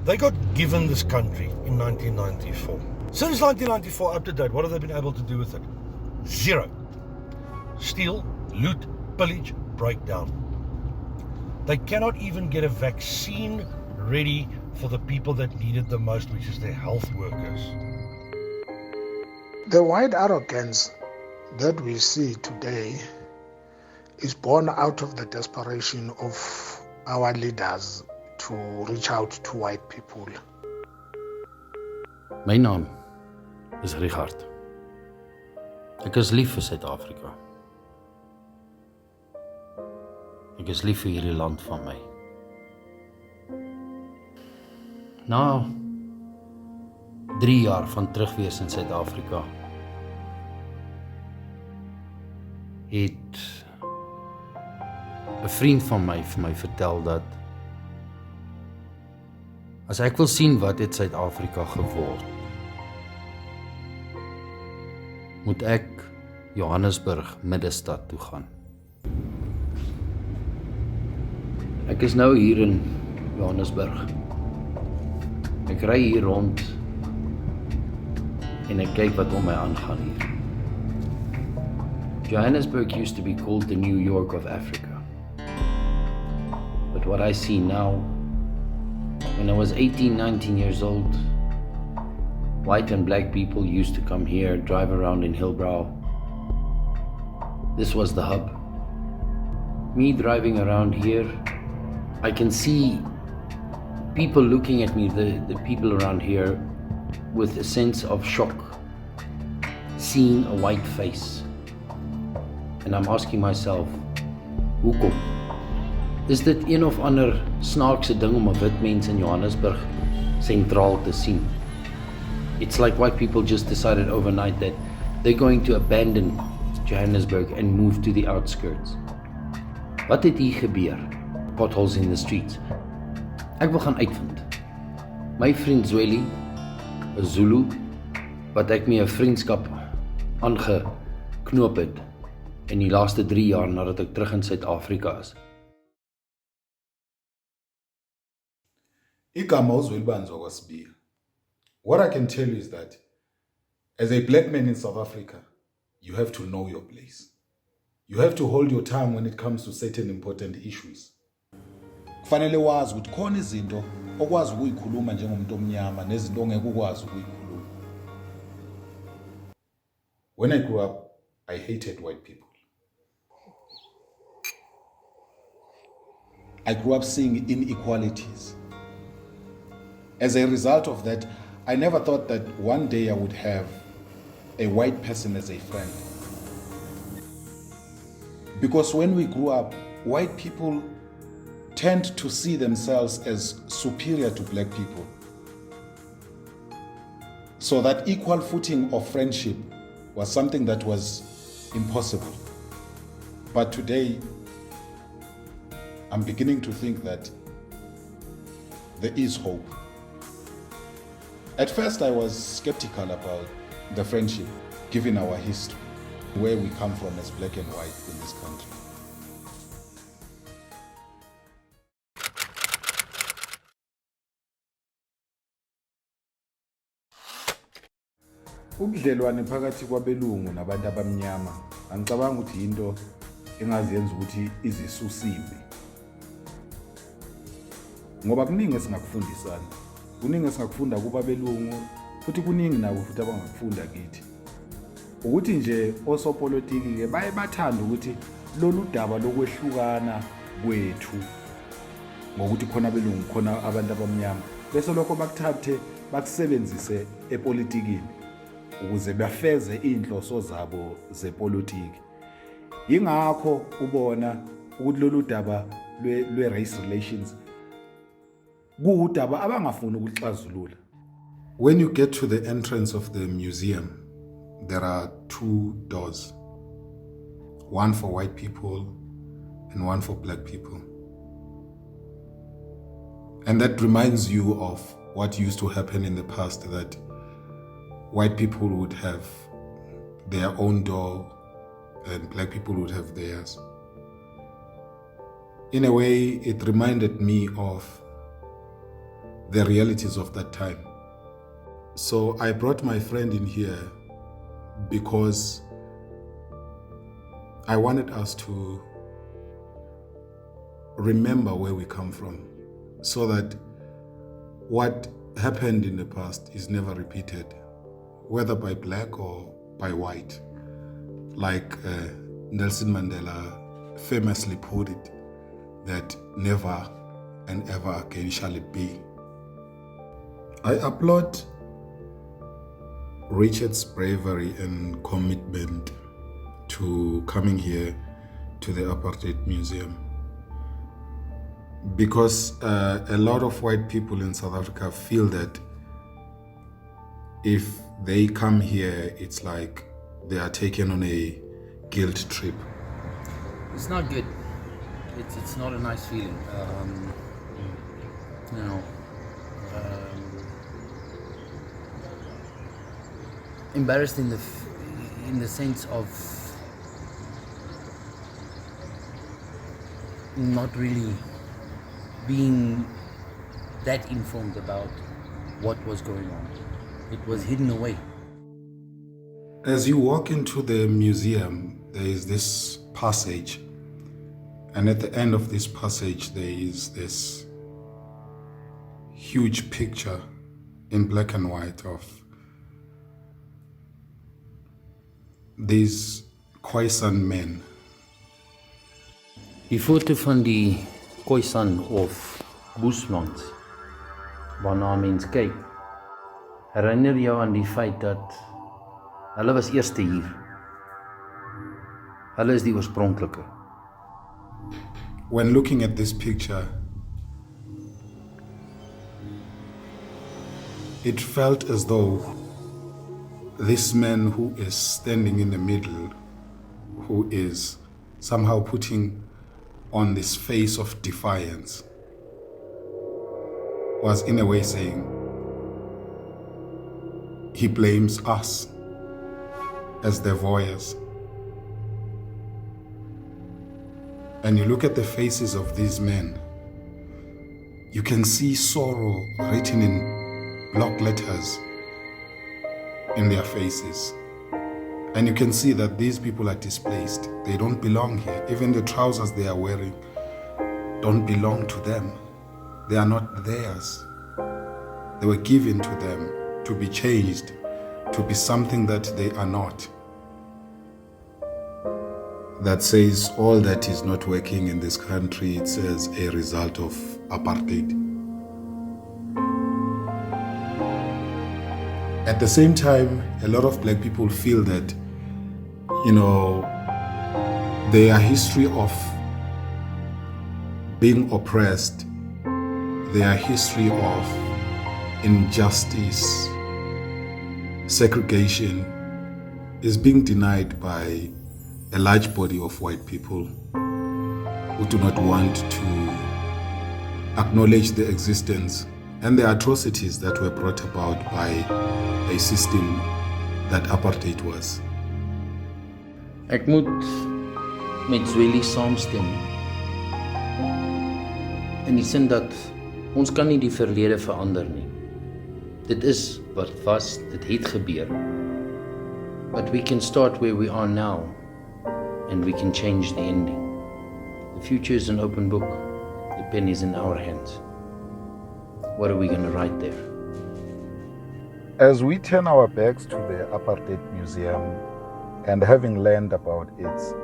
They got given this country in 1994. Since 1994 up to date, what have they been able to do with it? Zero. Steal, loot, pillage, break down. They cannot even get a vaccine ready for the people that need it the most, which is their health workers. The white arrogance that we see today is born out of the desperation of our leaders to reach out to white people. My naam is Richard. Ek is lief vir Suid-Afrika. Ek is lief vir hierdie land van my. Na 3 jaar van terugwees in Suid-Afrika het 'n vriend van my vir my vertel dat as ek wil sien wat het Suid-Afrika geword, moet ek Johannesburg middestad toe gaan. Ek is nou hier in Johannesburg. Ek ry hier rond en ek kyk wat om my aangaan hier. Johannesburg used to be called the New York of Africa. But what I see now, when I was 18, 19 years old, white and black people used to come here, drive around in Hillbrow. This was the hub. Me driving around here, I can see people looking at me, the people around here, with a sense of shock, seeing a white face. And I'm asking myself, hoekom? Is dit een of ander snaakse ding om 'n wit mens in Johannesburg sentraal te sien? It's like white people just decided overnight that they're going to abandon Johannesburg and move to the outskirts. Wat het hier gebeur? Potholes in the streets. Ek wil gaan uitvind. My vriend Zweli, 'n Zulu, wat ek mee 'n vriendskap aangeknoop het in die laaste 3 jaar nadat ek terug in Suid-Afrika is. Igama uZwelibanzi wakwasibili. What I can tell you is that as a black man in South Africa, you have to know your place. You have to hold your tongue when it comes to certain important issues. Kufanele wazi ukuthi khona izinto okwazi ukuyikhuluma njengomuntu omnyama nezinto ongeke ukwazi ukuyikhuluma. When I grew up, I hated white people. I grew up seeing inequalities. As a result of that, I never thought that one day I would have a white person as a friend. Because when we grew up, white people tend to see themselves as superior to black people. So that equal footing of friendship was something that was impossible. But today, I'm beginning to think that there is hope. At first, I was skeptical about the friendship, given our history, where we come from as black and white in this country. Ubudlelwane phakathi kwabelungu nabantu abamnyama angicabanga ukuthi into engaziyenza ukuthi izisusiwe. Ngoba kuningi esingakufundisana. Kuningi esingakufunda kuba belungu futhi kuningi nabo futhi abangakufunda kithi. Ukuthi nje osopolitiki ke bathanda ukuthi lolu daba lokwehlukana kwethu ngokuthi khona belungu khona abantu abamnyama bese lokho bakuthathe bakusebenzise epolitikini ukuze bafeze inhloso zabo zepolitiki. Ingakho ubona ukuthi lolu daba lwe race relations kuudaba abangafuni ukuxazulula. When you get to the entrance of the museum, there are 2 doors. One for white people and one for black people. And that reminds you of what used to happen in the past, that white people would have their own door and black people would have theirs. In a way, it reminded me of the realities of that time. So I brought my friend in here because I wanted us to remember where we come from, so that what happened in the past is never repeated, whether by black or by white. Like Nelson Mandela famously put it, that never and ever again shall it be. I applaud Richard's bravery and commitment to coming here to the Apartheid Museum, because a lot of white people in South Africa feel that if they come here, it's like they are taken on a guilt trip. It's not good. It's not a nice feeling. Embarrassed in the sense of not really being that informed about what was going on. It was hidden away. As you walk into the museum, there is this passage, and at the end of this passage there is this huge picture in black and white of these Khoisan men. Die foto van die Khoisan of Bushmans waarna mens kyk, herinner jou aan die feit dat hulle was eerste hier. Hulle is die oorspronklike. When looking at this picture, it felt as though this man who is standing in the middle, who is somehow putting on this face of defiance, was in a way saying, he blames us as the voyeurs. And you look at the faces of these men, you can see sorrow written in block letters in their faces. And you can see that these people are displaced. They don't belong here. Even the trousers they are wearing don't belong to them. They are not theirs. They were given to them to be changed, to be something that they are not. That says all that is not working in this country, it says a result of apartheid. At the same time, a lot of black people feel that, their history of being oppressed, their history of injustice, segregation, is being denied by a large body of white people who do not want to acknowledge the existence and the atrocities that were brought about by a system that apartheid was. Ek moet met Zweli saamstem in die sin dat ons kan nie die verlede verander nie. Dit is wat was, dit het gebeur. But we can start where we are now and we can change the ending. The future is an open book. The pen is in our hands. What are we going to write there? As we turn our backs to the Apartheid Museum and having learned about its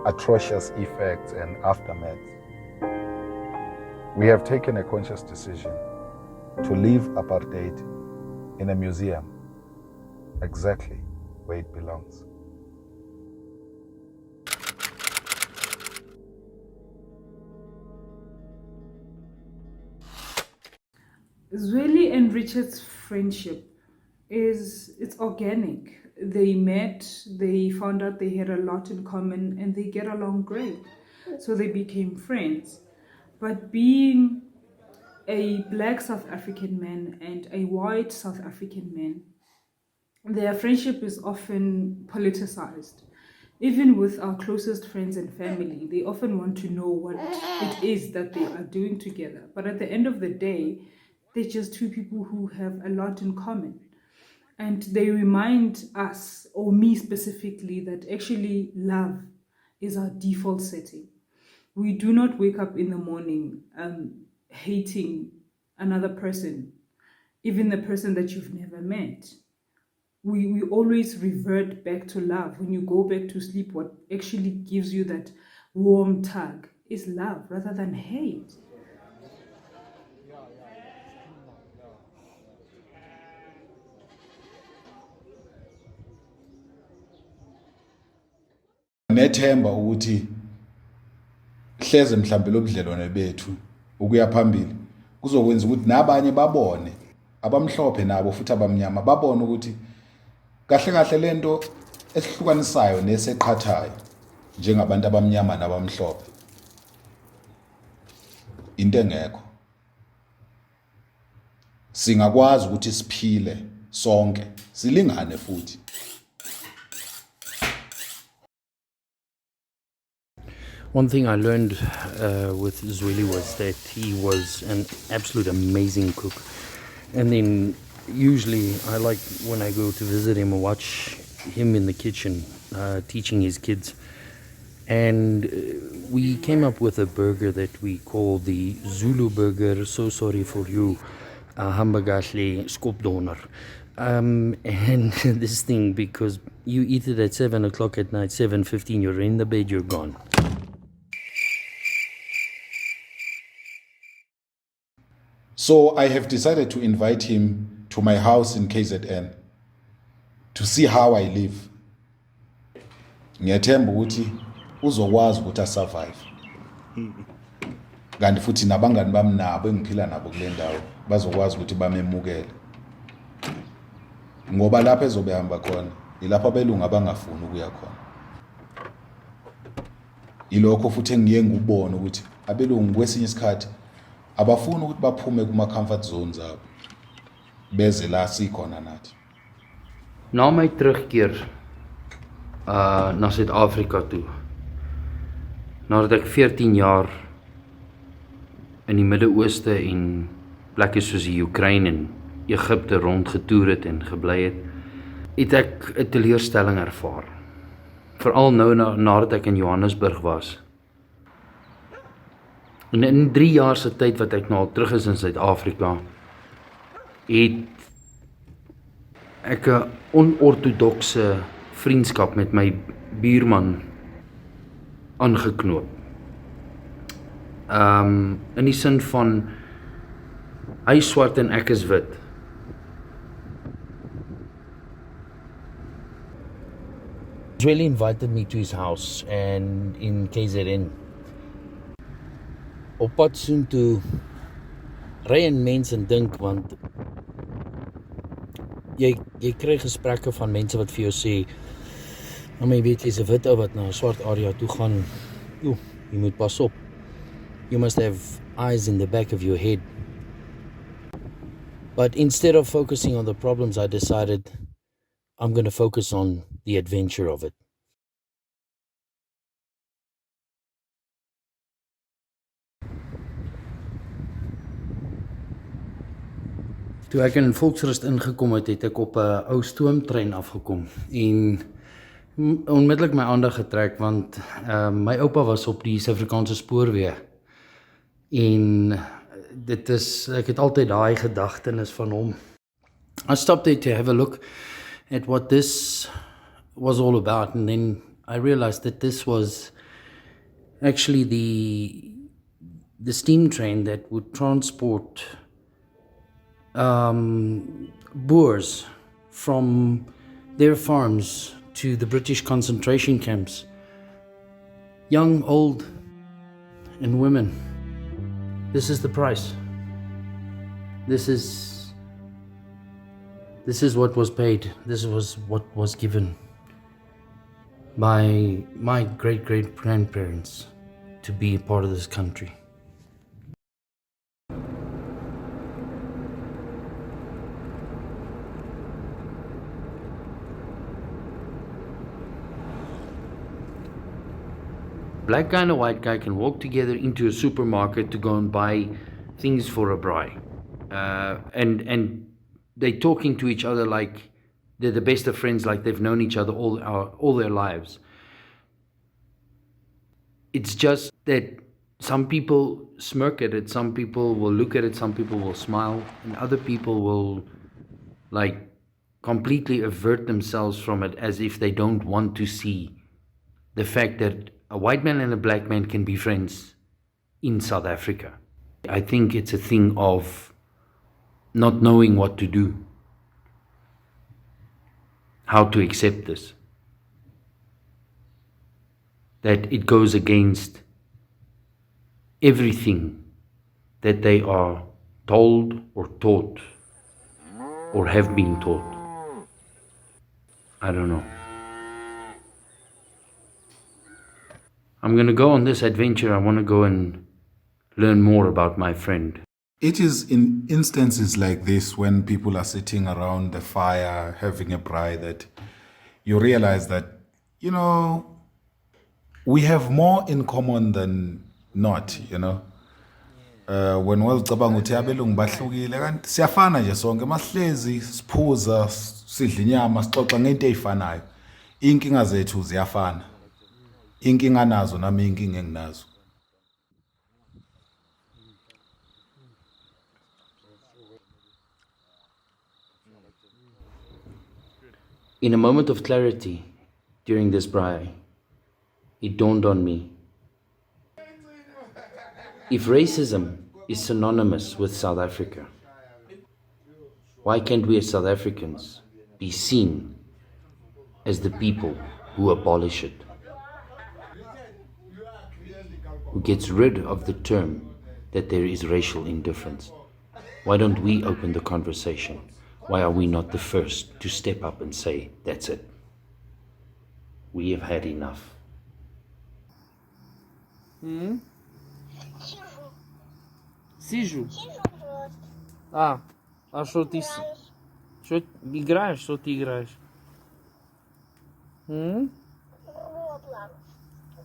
atrocious effects and aftermath, we have taken a conscious decision to leave apartheid in a museum, exactly where it belongs. Zweli and Richard's friendship it's organic. They met, they found out they had a lot in common, and they get along great. So they became friends. But being a black South African man and a white South African man, their friendship is often politicized. Even with our closest friends and family, they often want to know what it is that they are doing together. But at the end of the day, They're just two people who have a lot in common. And they remind us, or me specifically, that actually love is our default setting. We do not wake up in the morning hating another person, even the person that you've never met. We always revert back to love. When you go back to sleep, what actually gives you that warm tug is love rather than hate. Nethemba ukuthi hleze mhlambe lobudlelwane bethu ukuya phambili kuzokwenza ukuthi nabanye babone abamhlophe nabo futhi abamnyama babone ukuthi kahle kahle lento esihlukanisayo neseqhathayo njengabantu abamnyama nabamhlophe into engekho singakwazi ukuthi siphile sonke silingane futhi. One thing I learned with Zweli was that he was an absolute amazing cook. And then usually I like when I go to visit him and watch him in the kitchen teaching his kids. And we came up with a burger that we call the Zulu burger, so sorry for you, hamburgashle skopdoner. And this thing, because you eat it at 7 o'clock at night, 7:15, you're in the bed, you're gone. So I have decided to invite him to my house in KZN to see how I live. Ngiyathemba ukuthi uzokwazi ukuthi asurvive. Kanti futhi nabangani bami nabo engiphila nabo kule ndawo bazokwazi ukuthi bamemukele. Ngoba lapha ezobe hamba khona ilapha abelungu abangafuni ukuya khona. Ilokho futhi engiye ngubone ukuthi abelungu kwesinye isikhathi abafuni ukuthi baphume kuma comfort zones zabo beze la sikhona nathi. Na my terugkeer na Suid-Afrika toe, nadat ek 14 jaar in die Midde-Ooste en plekke soos die Oekraïne en Egipte rondgetoer het en gebly het ek 'n teleurstelling ervaar. Veral nou nadat ek in Johannesburg was. En in 3 jaar se tyd wat ek nou al terug is in Suid-Afrika, het ek 'n onortodokse vriendskap met my buurman aangeknoop. In die sin van hy is swart en ek is wit. Zweli invited me to his house and in KZN. Op pad soontoe ry en mense en dink, want jy kry gesprekke van mense wat vir jou sê, maar jy weet, jy's 'n wit ou wat na 'n swart area toe gaan, jy moet pas op. You must have eyes in the back of your head. But instead of focusing on the problems, I decided I'm going to focus on the adventure of it. Toe ek in Volksrust ingekom het, het ek op 'n ou stoomtrein afgekom en onmiddellik my aandag getrek, want my oupa was op die Suid-Afrikaanse spoorweë en ek het altyd daai gedagtenis van hom. I stopped there to have a look at what this was all about, and then I realized that this was actually the steam train that would transport Boers from their farms to the British concentration camps. Young, old, and women. This is the price. This is what was paid. This was what was given by my great-great-grandparents to be a part of this country. Black guy and a white guy can walk together into a supermarket to go and buy things for a braai. and they're talking to each other like they're the best of friends, like they've known each other all their lives. It's just that some people smirk at it, some people will look at it, some people will smile, and other people will like completely avert themselves from it as if they don't want to see the fact that a white man and a black man can be friends in South Africa. I think it's a thing of not knowing what to do, how to accept this, that it goes against everything that they are told or taught or have been taught. I don't know. I'm going to go on this adventure. I want to go and learn more about my friend. It is in instances like this, when people are sitting around the fire having a braai, that you realize that, we have more in common than not, when wazicabanga ukuthi abelungu bahlukile kanti siyafana nje sonke, masihlezi siphuza sidla inyama sixoxa ngento ezifanayo. Inkinga zethu ziyafana, inkinga nazo nami inkinga enginazo. In a moment of clarity during this braai, it dawned on me, if racism is synonymous with South Africa, why can't we as South Africans be seen as the people who abolish it, who gets rid of the term that there is racial indifference? Why don't we open the conversation? Why are we not the first to step up and say, that's it, we have had enough? Сижу. А что ты... Что играешь? Что ты играешь?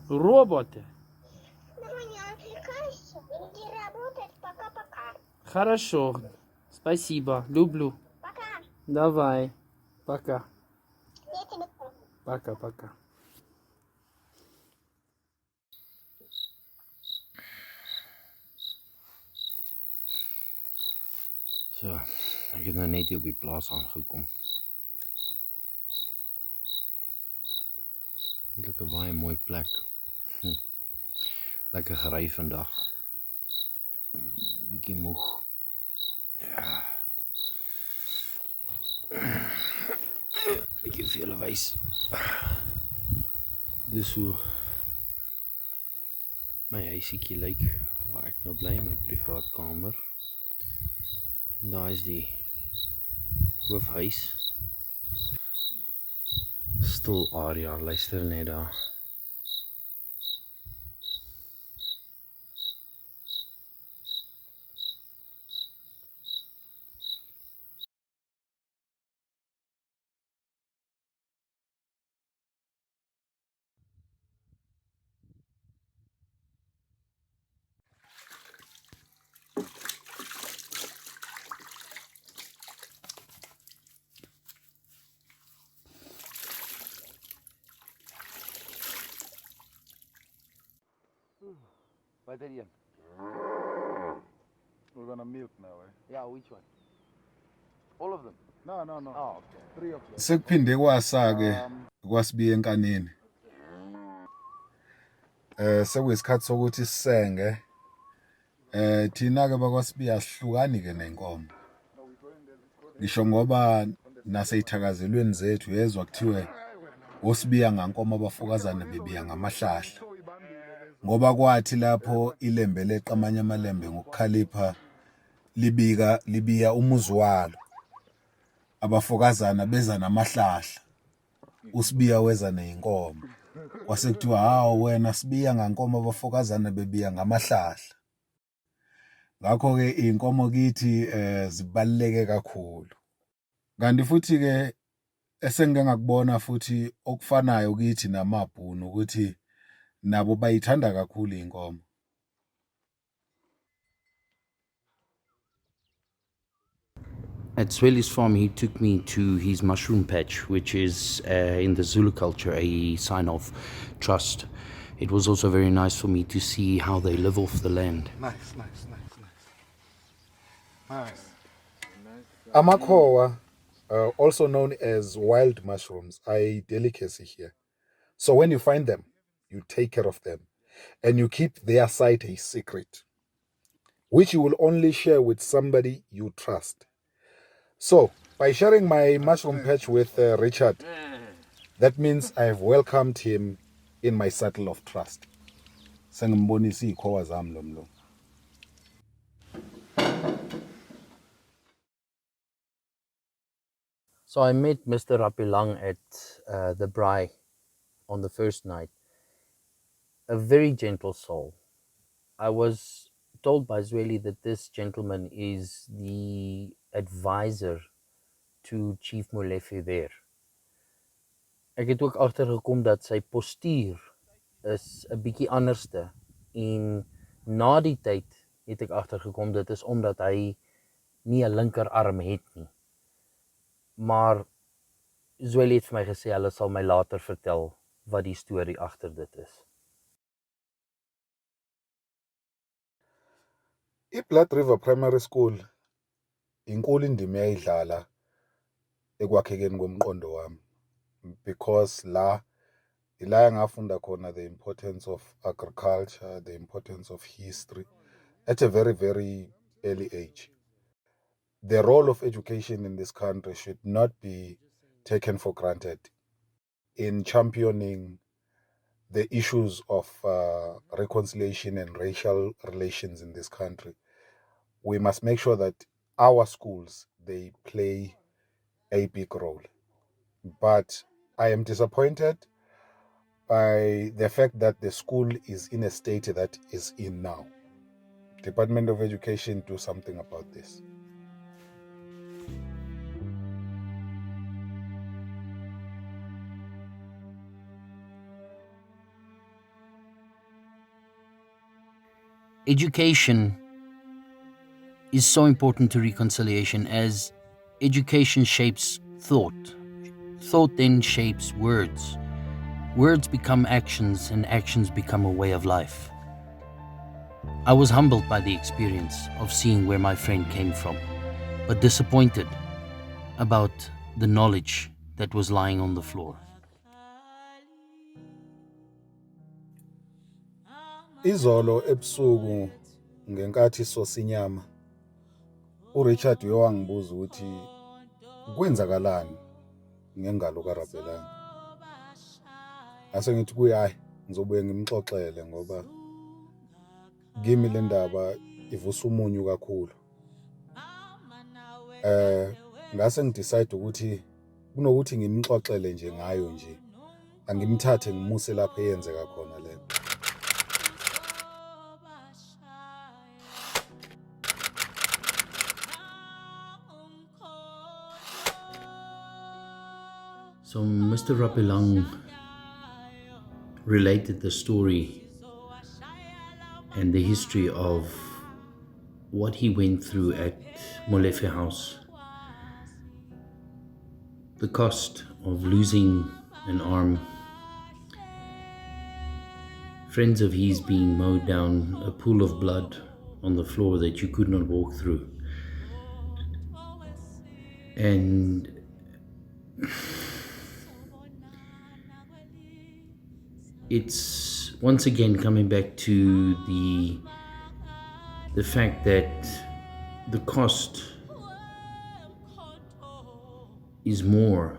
Роботы. На меня отвлекаешься, иди работать, пока-пока. Хорошо. Спасибо. Люблю. Пока. Давай. Пока. Я тебя Пока-пока. So, ek het nou net hier op die plaas aangekom. Eintlik 'n baie mooi plek. Lekker gery vandag. Bietjie moeg. Ja. Bietjie veel wys. Dis hoe my huisiekie lyk waar ek nou bly, my privaat kamer. Daar is die hoofhuis. Stil area, luister net daar. Wat is een? We're gonna milk now, eh? Yeah, which one? All of them? No. Oh, okay. 3 of them. Sekuphinde kwasa-ke kwasibiya enkanini. Sekuyisikhathi sokuthi sisenge. Thina-ke bakwasibiya sihlukani-ke nenkomo. Ngisho ngoba naseyithakazelweni zethu yezwa kuthiwe osibiya ngankomo abafokazana bebiya ngamahlahla. Ngoba kwathi lapho ilembe leqa amanye amalembe ngokukhalipha libiya umuzi walo, abafokazana beza namahlahla, usibiya weza neyinkomo. Kwase kuthiwa hawo wena sibiya ngankomo abafokazana bebiya ngamahlahla. Ngakho-ke iy'nkomo kithi zibaluleke kakhulu. Kanti futhi-ke esengike ngakubona futhi okufanayo kithi namaBhunu ukuthi nabo bayithanda kakhulu iy'nkomo. At Zweli's farm, he took me to his mushroom patch, which is in the Zulu culture a sign of trust. It was also very nice for me to see how they live off the land. Nice. Amakhowa, also known as wild mushrooms, are a delicacy here. So when you find them, you take care of them and you keep their site a secret, which you will only share with somebody you trust. So by sharing my mushroom patch with Richard, that means I have welcomed him in my circle of trust. Sengimbonisa iy'khowa zami lo mlo. So I met Mr. Rapilang at the braai on the first night. A very gentle soul. I was told by Zweli that this gentleman is the advisor to Chief Molefe there. Ek het ook agtergekom dat sy postuur is 'n bietjie anderste en na die tyd het ek agtergekom dit is omdat hy nie 'n linkerarm het nie. Maar Zweli het vir my gesê hulle sal my later vertel wat die storie agter dit is. iBlood River Primary School inkulu indima eyidlala ekwakhekeni komqondo wami, because la ngafunda khona the importance of agriculture, the importance of history at a very, very early age. The role of education in this country should not be taken for granted in championing the issues of reconciliation and racial relations in this country. We must make sure that our schools, they play a big role. But I am disappointed by the fact that the school is in a state that is in now. Department of Education, do something about this. Education is so important to reconciliation as education shapes thought. Thought then shapes words. Words become actions and actions become a way of life. I was humbled by the experience of seeing where my friend came from, but disappointed about the knowledge that was lying on the floor. Izolo ebusuku ngenkathi sosinyama uRichard uyowangibuza ukuthi kwenzakalani ngengalo kaRapelani. Ase ngithi kuye hayi ngizobuye ngimxoxele ngoba kimi le ndaba ivusa umunyu kakhulu. Ngase ngidecide ukuthi kunokuthi ngimxoxele nje ngayo nje angimthathe ngimuse lapho eyenzeka khona le. So Mr. Rapilang related the story and the history of what he went through at Molefe House. The cost of losing an arm, friends of his being mowed down, a pool of blood on the floor that you could not walk through. And it's once again coming back to the fact that the cost is more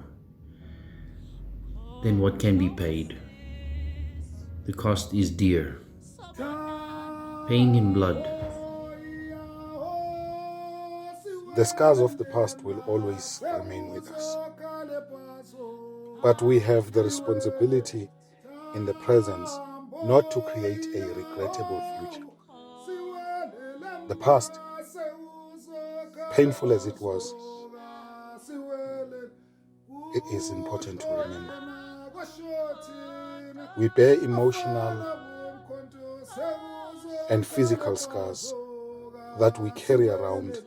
than what can be paid. The cost is dear. Paying in blood. The scars of the past will always remain with us. But we have the responsibility in the present not to create a regrettable future. The past, painful as it was, it is important to remember. We bear emotional and physical scars that we carry around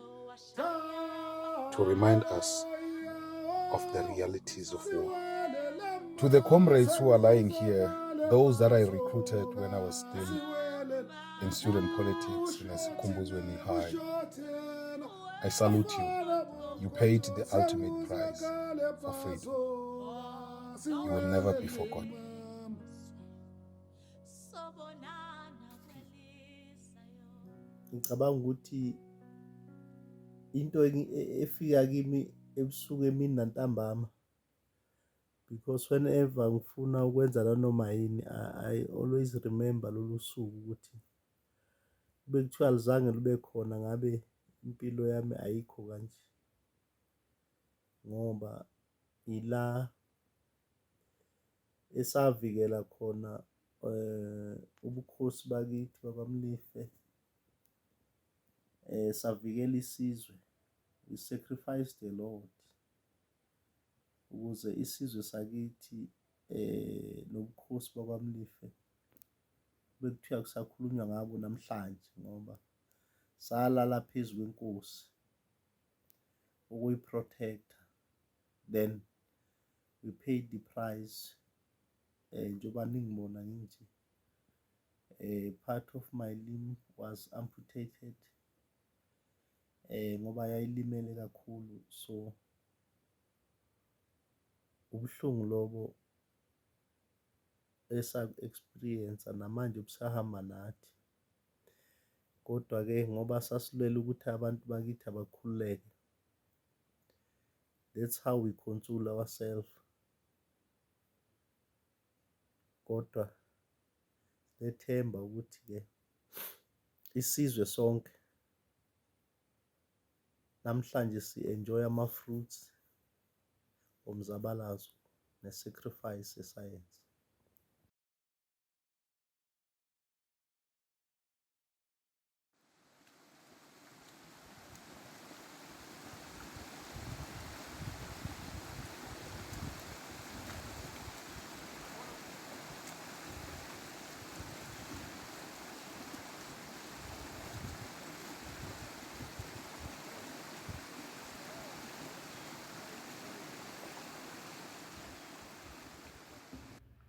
to remind us of the realities of war. To the comrades who are lying here, those that I recruited when I was still in student politics in Sikumbuzweni High, I salute you. You paid the ultimate price for freedom. You will never be forgotten. Ngicabanga ukuthi into efika kimi ebusuku emini nantambama, because whenever ngifuna ukwenza nanoma yini, I always remember lolu suku ukuthi kube kuthiwa lizange lube khona ngabe impilo yami ayikho kanje, ngoba ila esavikela khona ubukhosi bakithi bakwaMlife, savikela isizwe. We sacrificed a lot ukuze isizwe sakithi nobukhosi bakwaMlife kube kuthiwa kusakhulunywa ngabo namhlanje, ngoba salala phezu kwenkosi ukuyiprotecta. Then we paid the price. Njengoba ningibona nginje, part of my limb was amputated ngoba yayilimele kakhulu, so ubuhlungu lobo esa-experience namanje busahamba nathi. Kodwa-ke ngoba sasilwela ukuthi abantu bakithi abakhululeke, that's how we console ourselves. Kodwa lethemba ukuthi-ke isizwe sonke namhlanje si-enjoy ama-fruits omzabalazo ne-sacrifice esayenza.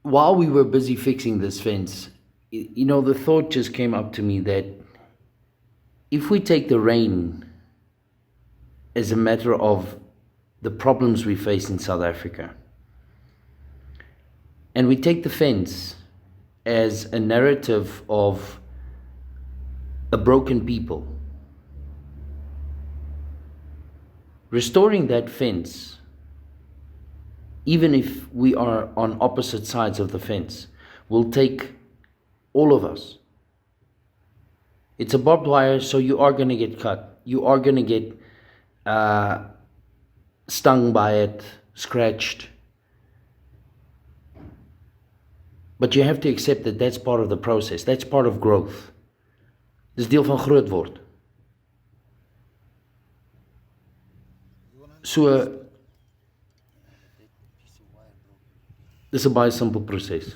While we were busy fixing this fence, the thought just came up to me that if we take the rain as a matter of the problems we face in South Africa, and we take the fence as a narrative of a broken people, restoring that fence, even if we are on opposite sides of the fence, will take all of us. It's a barbed wire, so you are going to get cut. You are going to get stung by it, scratched. But you have to accept that that's part of the process. That's part of growth. Dis deel van groot word. So dis 'n baie simpel proses.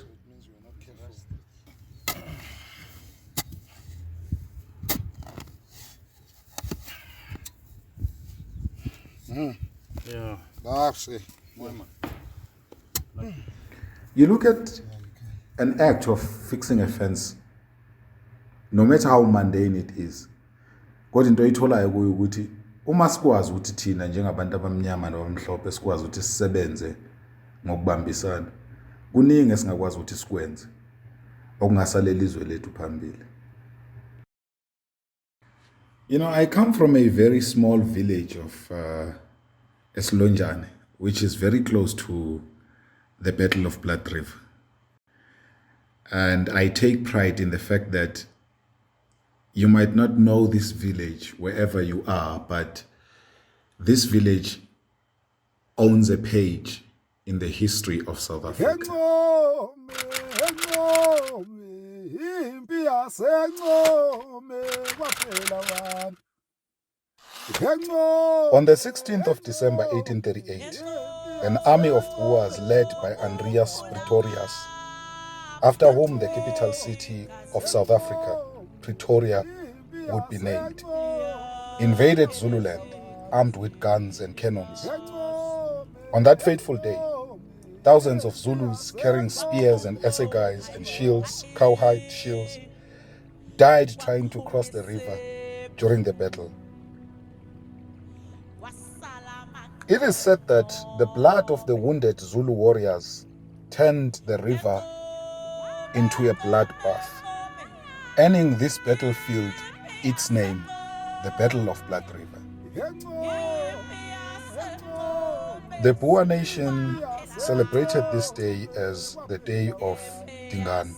Ja. You look at an act of fixing a fence, no matter how mundane it is, kodwa into oyitholayo kuyo ukuthi uma sikwazi ukuthi thina njengabantu abamnyama nabamhlophe sikwazi ukuthi sisebenze ngokubambisana, kuningi esingakwazi ukuthi sikwenze okungasalela izwe lethu phambili. I come from a very small village of Eslonjane, which is very close to the Battle of Blood River. And I take pride in the fact that you might not know this village wherever you are, but this village owns a page in the history of South Africa. On the 16th of December 1838, an army of Boers led by Andries Pretorius, after whom the capital city of South Africa, Pretoria, would be named, invaded Zululand armed with guns and cannons. On that fateful day, thousands of Zulus carrying spears and assegais and shields, cowhide shields, died trying to cross the river during the battle. It is said that the blood of the wounded Zulu warriors turned the river into a bloodbath, earning this battlefield its name, the Battle of Blood River. The Boer nation celebrated this day as the Day of Dingaan,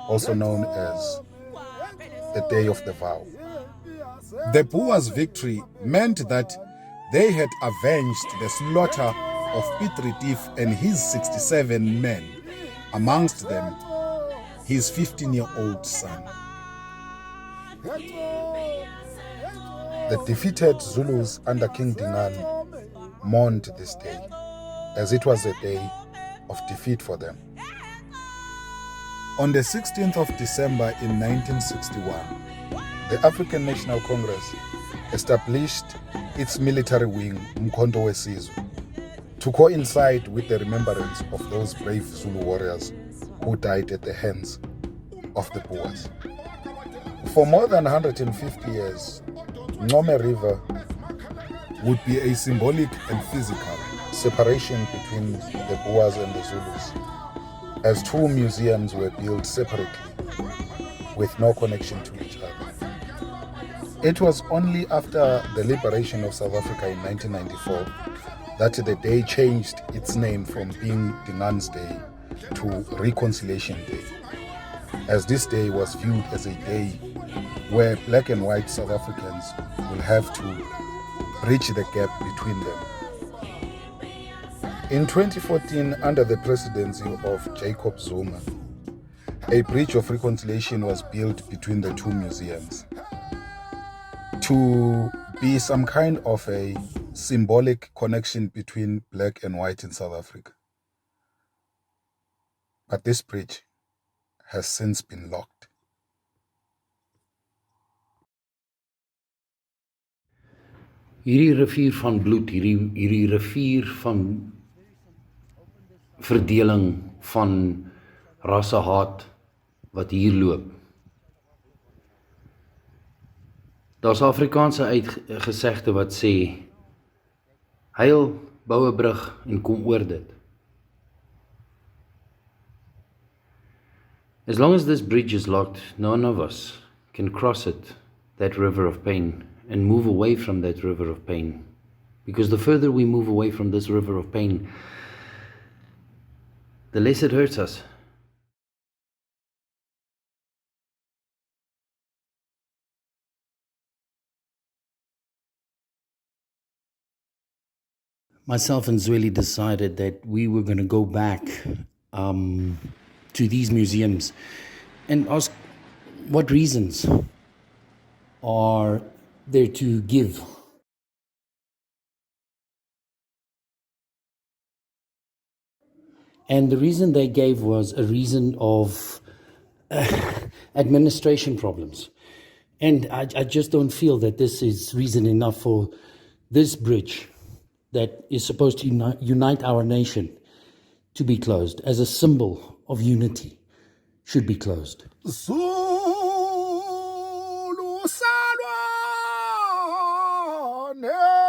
also known as the Day of the Vow. The Boers' victory meant that they had avenged the slaughter of Piet Retief and his 67 men, amongst them his 15-year-old son. The defeated Zulus under King Dingaan mourned this day, as it was a day of defeat for them. On the 16th of December in 1961, the African National Congress established its military wing, Umkhonto weSizwe, to coincide with the remembrance of those brave Zulu warriors who died at the hands of the Boers. For more than 150 years, Ncome River would be a symbolic and physical separation between the Boers and the Zulus, as two museums were built separately with no connection to each other. It was only after the liberation of South Africa in 1994 that the day changed its name from being Dingaan's Day to Reconciliation Day, as this day was viewed as a day where black and white South Africans will have to bridge the gap between them. In 2014, under the presidency of Jacob Zuma, a bridge of reconciliation was built between the two museums to be some kind of a symbolic connection between black and white in South Africa. But this bridge has since been locked. Hierdie rivier van bloed, hierdie rivier van verdeling, van rassehaat wat hier loop. Daar's Afrikaanse gesegde wat sê, huil, bou 'n brug en kom oor dit. As long as this bridge is locked, none of us can cross it, that river of pain, and move away from that river of pain. Because the further we move away from this river of pain, the less it hurts us. Myself and Zweli decided that we were going to go back to these museums and ask what reasons are there to give. And the reason they gave was a reason of administration problems. And I just don't feel that this is reason enough for this bridge that is supposed to unite our nation to be closed as a symbol of unity should be closed. Zulu salwa nempi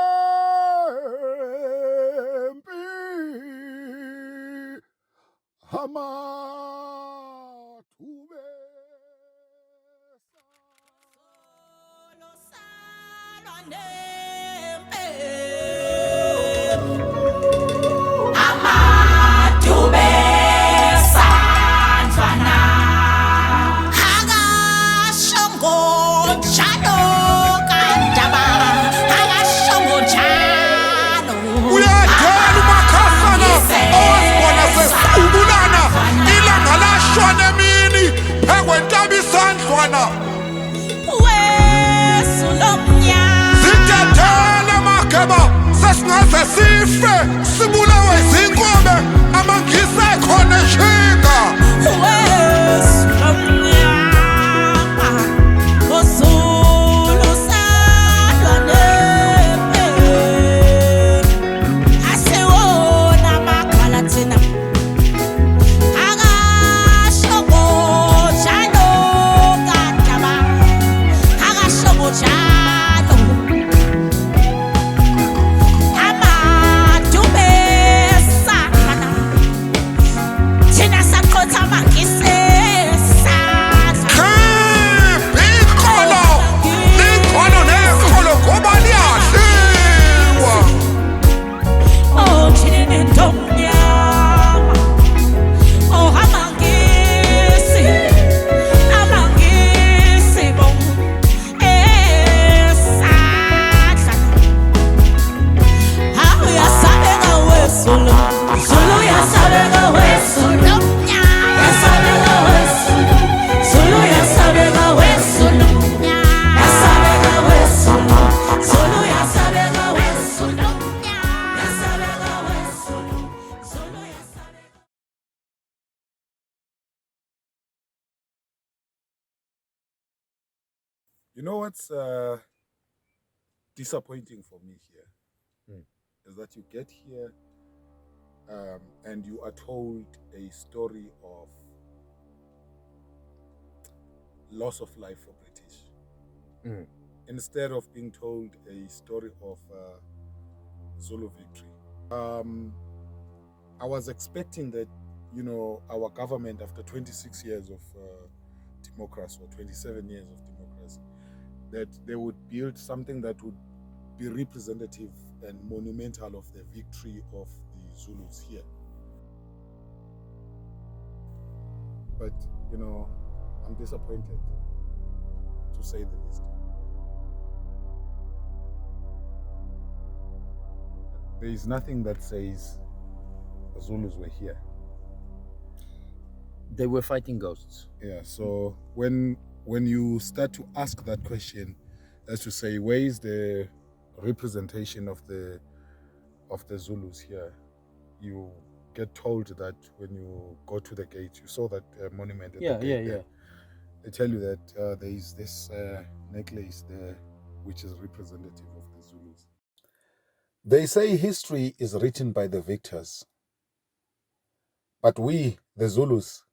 hamatube sife sibulawe zinkobe amangisa ekhona eshika You know what's disappointing for me here is that you get here and you are told a story of loss of life for British instead of being told a story of Zulu victory. I was expecting that, you know, our government, after 26 years of democracy, or 27 years of democracy, that they would build something that would be representative and monumental of the victory of the Zulus here. But, you know, I'm disappointed, to say the least. There is nothing that says the Zulus were here. They were fighting ghosts. Yeah, so when you start to ask that question, as to say, where is the representation of the Zulus here, you get told that when you go to the gate, you saw that monument at the gate there. They tell you that there is this necklace there which is representative of the Zulus. They say history is written by the victors, but we, the Zulus,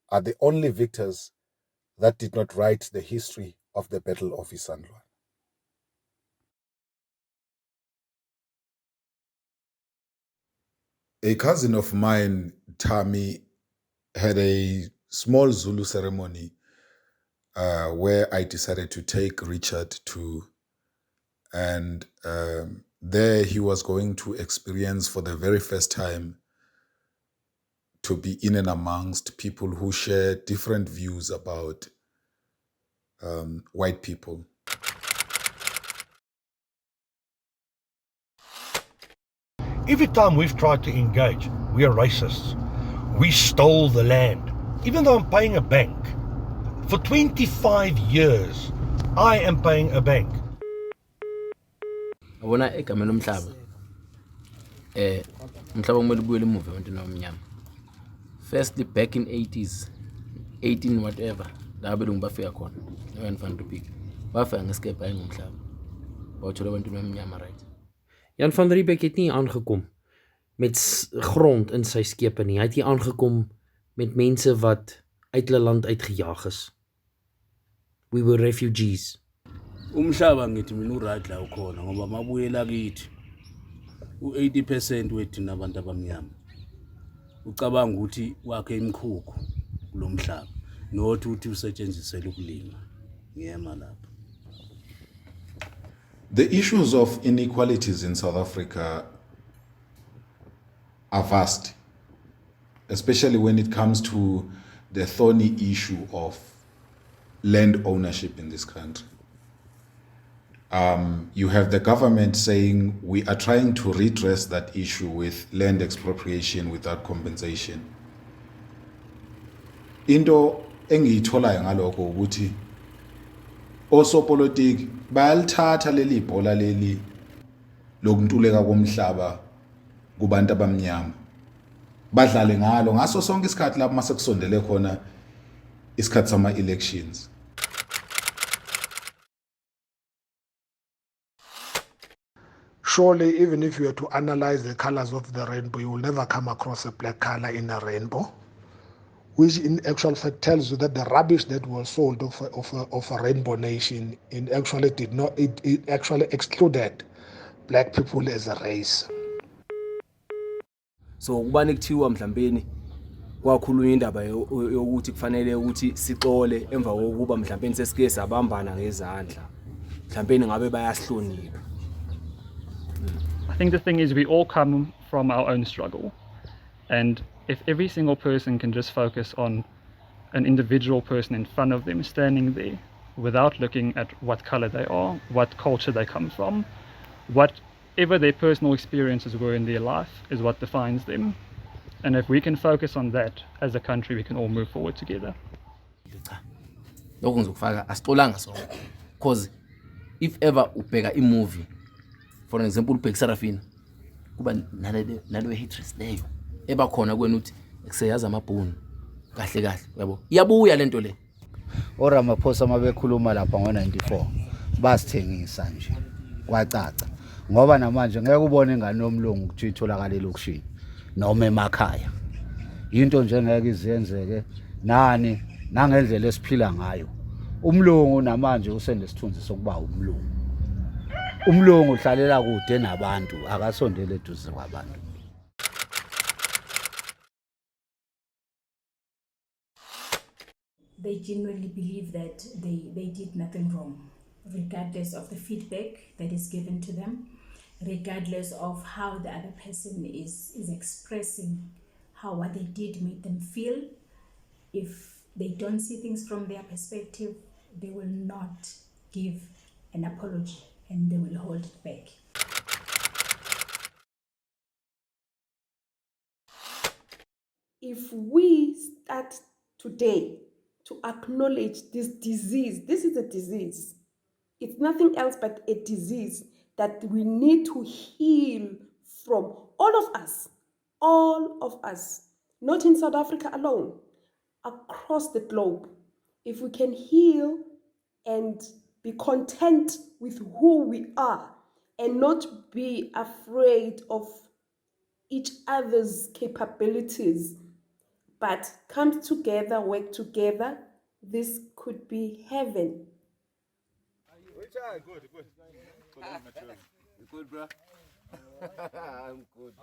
are the only victors that did not write the history of the Battle of Isandlwana. A cousin of mine, Tami, had a small Zulu ceremony where I decided to take Richard to, and there he was going to experience for the very first time to be in and amongst people who share different views about white people. Every time we've tried to engage, we are racists. We stole the land. Even though I'm paying a bank. For 25 years, I am paying a bank. When I come in umhlaba, umhlaba kumele ubuyele emuva abantu nomnyama. Firstly, back in 80s, 18 whatever, la belungu bafika khona. No Van der Beek. Bafika ngeskepe hayi ngomhlaba. Bawuthola abantu nomnyama, right? Jan van Riebeeck het nie aangekom met grond in sy skepe nie. Hy het hier aangekom met mense wat uit hulle land uitgejaag is. We were refugees. Umhlaba ngithi mina uright la ukhona ngoba mabuyela kithi. U80% wethu nabantu abamnyama. Ucabanga ukuthi wakhe imkhukhu kulomhlaba. Nothi uthi usetshenzisela ukulima. Ngiyema lapha. The issues of inequalities in South Africa are vast, especially when it comes to the thorny issue of land ownership in this country. You have the government saying we are trying to redress that issue with land expropriation without compensation. Into engiyitholayo ngalokho ukuthi osopolitiki bayalithatha leli ibhola leli lokuntuleka komhlaba kubantu abamnyama badlale ngalo ngaso sonke isikhathi lapho mase kusondele khona isikhathi sama elections. Surely, even if you were to analyze the colors of the rainbow, you will never come across a black color in a rainbow, which in actual fact tells you that the rubbish that was sold of a rainbow nation actually did not, it actually excluded black people as a race. So kubani kuthiwa mhlambeni kwakhulunywa indaba yokuthi kufanele ukuthi sixole emva kokuba mhlambeni sesike sabambana ngezandla mhlambeni ngabe bayahlonipha. I think the thing is we all come from our own struggle, and if every single person can just focus on an individual person in front of them standing there without looking at what color they are, what culture they come from, whatever their personal experiences were in their life is what defines them. And if we can focus on that as a country, we can all move forward together. Because if ever ubheka movie, for example ubheka Sarafina, kuba nalo hatred leyo eba khona kwena uthi kuseyaza amabhunu kahle kahle yabo iyabuya lento le. oRamaphosa mabekhuluma lapha ngo94 basithengisa nje kwacaca ngoba namanje ngeke ubone ingane yomlungu ukuthi itholakala elokishini noma emakhaya into nje ngeke izenzeke nani nangendlela esiphila ngayo umlungu namanje usenesithunzi sokuba umlungu uhlalela kude nabantu akasondele eduze kwabantu. They genuinely believe that they did nothing wrong, regardless of the feedback that is given to them, regardless of how the other person is expressing how what they did made them feel. If they don't see things from their perspective, they will not give an apology and they will hold it back. If we start today to acknowledge this disease is a disease. It's nothing else but a disease that we need to heal from, all of us, not in South Africa alone, across the globe. If we can heal and be content with who we are and not be afraid of each other's capabilities, but come together, work together, this could be heaven. Good. You good, bro? I'm good.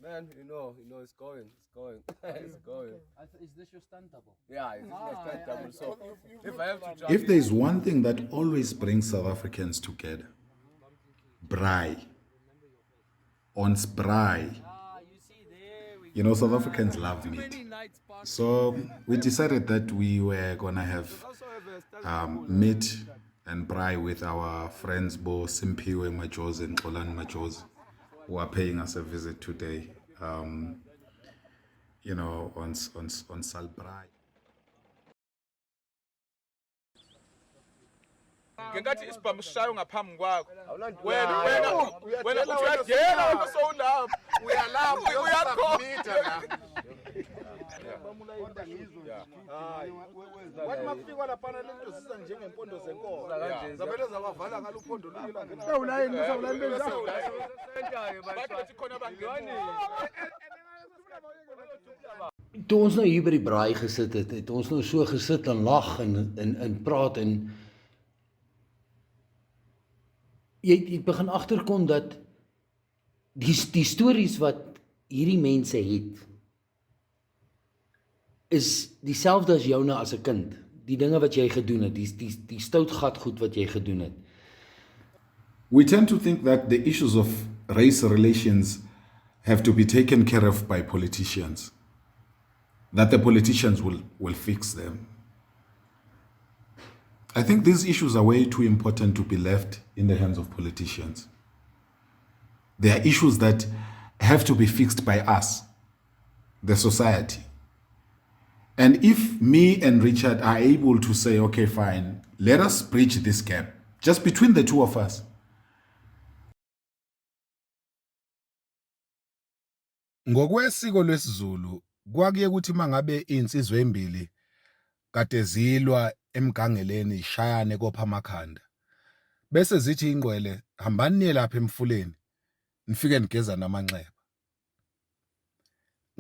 Man, you know, it's going. It's going. Is this your stunt double? Yeah, it's my stunt double. So if I have to jump, If there's one thing that always brings South Africans together, braai. On braai. You know, South Africans love meat. So we decided that we were gonna have meat and braai with our friends Bo Simpiwe Majoz and Xolan Majoz, who are paying us a visit today. You know, on Sal Braai. ngenkathi isibhamushayo ngaphambi kwakho wena uyagela wena sowulapha uyalapha uyakhomitha wathi mafika lapha lento sisa njengempondo zenkomo zavele zawavala ngalo uphondo lulila sawulayini bathi khona bangeni. Toe ons nou hier by die braai gesit het ons nou so gesit en lag en praat en jy begin agterkom dat die stories wat hierdie mense het is dieselfde as joune as 'n kind. Die dinge wat jy gedoen het, die stoutgat goed wat jy gedoen het. We tend to think that the issues of race relations have to be taken care of by politicians. That the politicians will fix them. I think these issues are way too important to be left in the hands of politicians. They are issues that have to be fixed by us, the society. And if me and Richard are able to say, okay, fine, let us bridge this gap, just between the two of us. Ngokwesiko lwesiZulu kwakuye ukuthi mangabe insizwe embili kade zilwa emgangeleni ishayane kopha amakhanda bese zithi ingqwele hambani niye lapha emfuleni nifike nigeza namanxeba.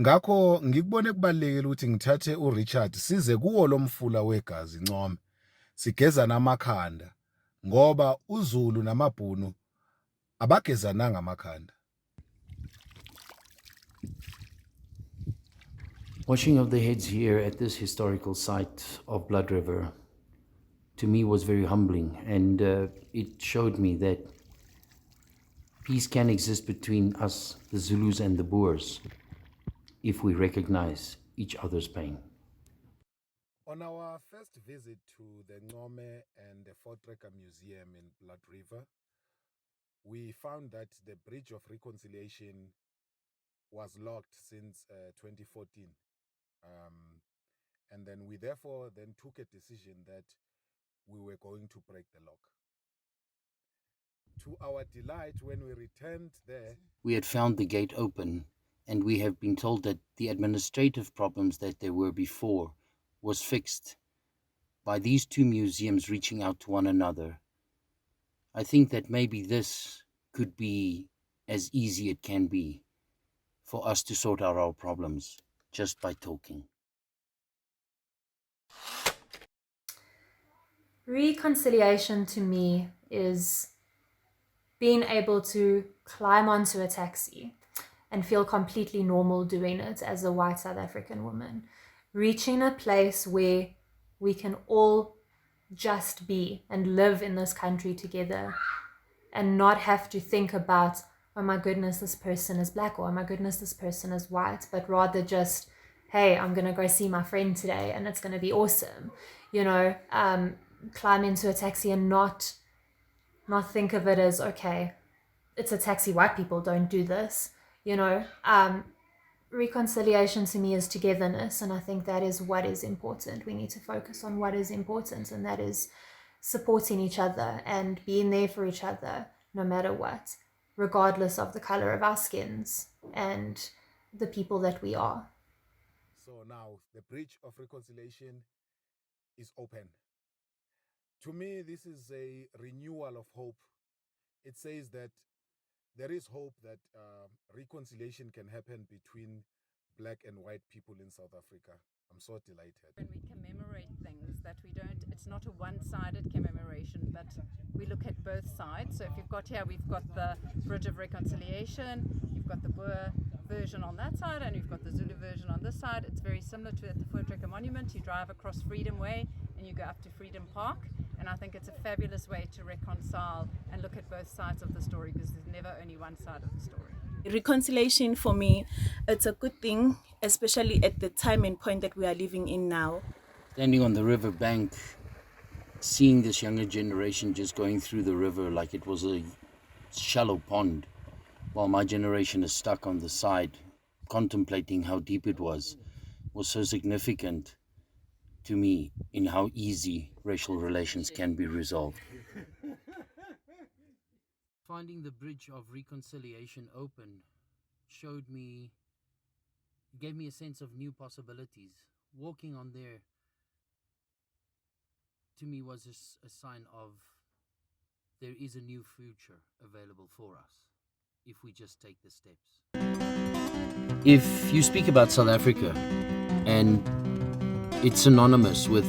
Ngakho ngikubone kubalekile ukuthi ngithathe uRichard size kuwo lo mfula wegazi Ncome sigeza namakhanda ngoba uZulu namabhunu abagezananga amakhanda. Washing of the heads here at this historical site of Blood River to me was very humbling, and it showed me that peace can exist between us, the Zulus and the Boers, if we recognize each other's pain. On our first visit to the Ncome and the Voortrekker Museum in Blood River, we found that the Bridge of Reconciliation was locked since 2014. And then we therefore then took a decision that we were going to break the lock. To our delight, when we returned there, We had found the gate open, and we have been told that the administrative problems that there were before was fixed, by these two museums reaching out to one another, I think that maybe this could be as easy it can be for us to sort out our problems just by talking. Reconciliation to me is being able to climb onto a taxi and feel completely normal doing it as a white South African woman. Reaching a place where we can all just be and live in this country together and not have to think about, oh my goodness, this person is black, or oh my goodness, this person is white, but rather just, hey, I'm going to go see my friend today and it's going to be awesome. You know, climb into a taxi and not think of it as, okay, it's a taxi, white people don't do this. You know, reconciliation to me is togetherness, and I think that is what is important. We need to focus on what is important, and that is supporting each other and being there for each other no matter what, regardless of the color of our skins and the people that we are. So now the bridge of reconciliation is open. To me, this is a renewal of hope. It says that there is hope that reconciliation can happen between black and white people in South Africa. I'm so delighted. When we commemorate things that we don't, it's not a one-sided commemoration, but we look at both sides. So if you've got here, we've got the Bridge of Reconciliation, you've got the Boer version on that side, and you've got the Zulu version on this side. It's very similar to at the Voortrekker Monument. You drive across Freedom Way and you go up to Freedom Park. And I think it's a fabulous way to reconcile and look at both sides of the story, because there's never only one side of the story. Reconciliation for me, it's a good thing, especially at the time and point that we are living in now. Standing on the river bank, seeing this younger generation just going through the river like it was a shallow pond, while my generation is stuck on the side, contemplating how deep it was so significant to me in how easy racial relations can be resolved. Finding the bridge of reconciliation open gave me a sense of new possibilities. Walking on there, to me, was a sign of there is a new future available for us if we just take the steps. If you speak about South Africa and it's synonymous with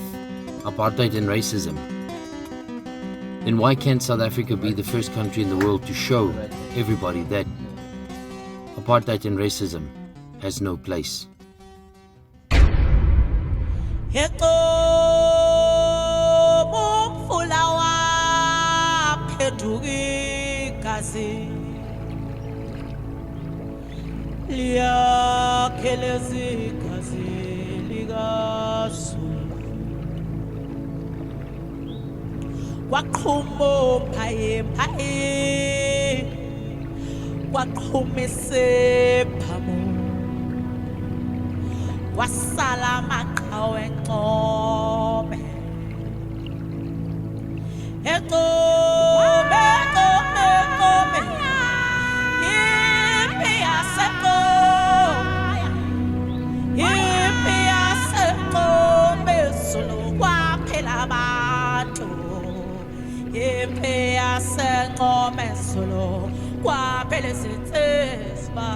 apartheid and racism, then why can't South Africa be the first country in the world to show everybody that apartheid and racism has no place? Kwaqhumo phaye phaye kwaqhumise phamo wasala amaqhawe encobe encobe encobe yipi yasencobe solo kwaphela abantu yipi yasencobe solo kwaphela isithemba.